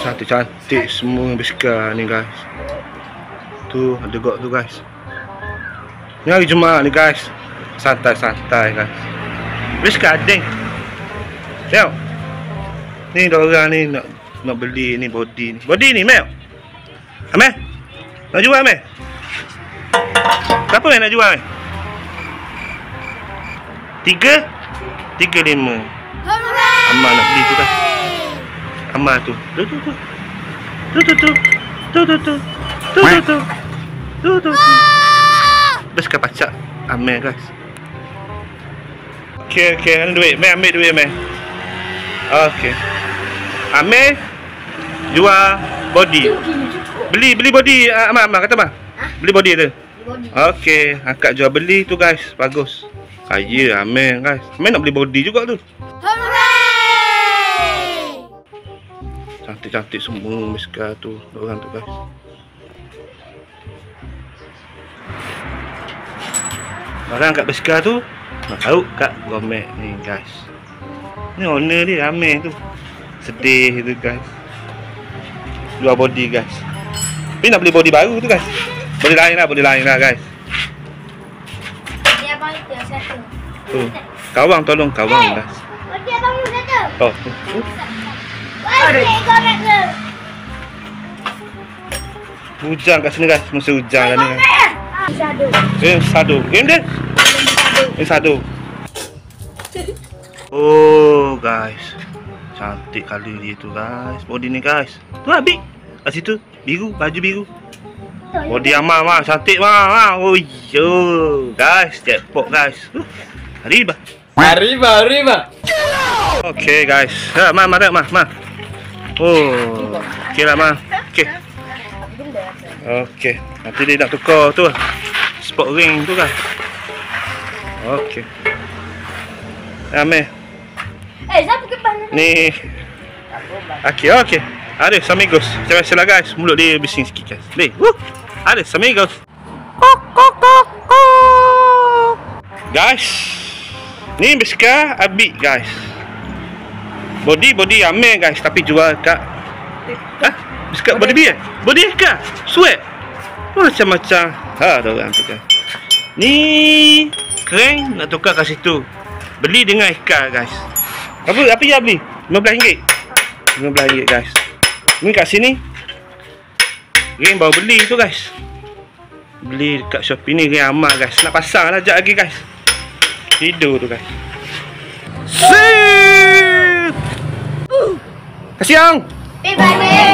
Cantik semua biskar ni guys. Tu ada gok tu guys. Ni hari Jumaat ni guys. Santai-santai guys. Biskar ding. Tengok. Ni dah orang ni nak beli ni body ni. Body ni Mel. Amel. Nak jual Mel? Berapa nak jual Mel? 3.5. Amal nak beli tu kan. Amal tu. Tu. Biskar pacak Amel guys. Okey, ada duit. Mel ambil duit Mel. Okey. Amel jual body. Beli body Amal kata Amal. Beli body tu. Okey, akak jual beli tu guys. Bagus. Kaya Amel guys. Amel nak beli body juga tu. Cantik-cantik semua biskar tu orang tu guys. Barang kat biskar tu nak tahu kat Gomek ni guys. Ni owner dia Amel tu. Sedih tu guys. Jual body guys. Tapi nak beli body baru tu guys. Body lain lah guys. Dia abang itu yang satu. Tu. Kawang tolong kawang guys. Body abang itu satu. Oh. Gomek tu. Hujan kat sini guys. Musim hujan lah ni guys. Sadu. Game dia? Sadu. Oh guys. Cantik kali dia tu guys. Body ni guys. Tu habis. Kat situ biru, baju biru. Body Amal mah cantik mah. Oh yo guys, jackpot guys. Arriba. Okay guys. Ha, mah. Oh. Okey lah mah. Okey. Nanti dia nak tukar tu. Sport ring tu kan. Okey. Amel. Siapa kepan Ni. Okey. Aduh, amigos. Macam biasalah guys. Mulut dia bising sikit guys. Ni. Aduh, amigos. Guys. Ni biskar Abi guys. Body Amel guys. Tapi jual kat biskar body biar. Body Eka. Sweat. Macam-macam. Ha, dah orang tu kan. Ni keren nak tukar kat situ. Beli dengan Eka guys. Apa dia beli? RM15. RM15 guys. Ni kat sini Ring baru beli tu guys. Beli dekat Shopee ni Ring Amal guys. Nak pasang lah sekejap lagi guys. Tidur tu guys. Kasih yang. Bye.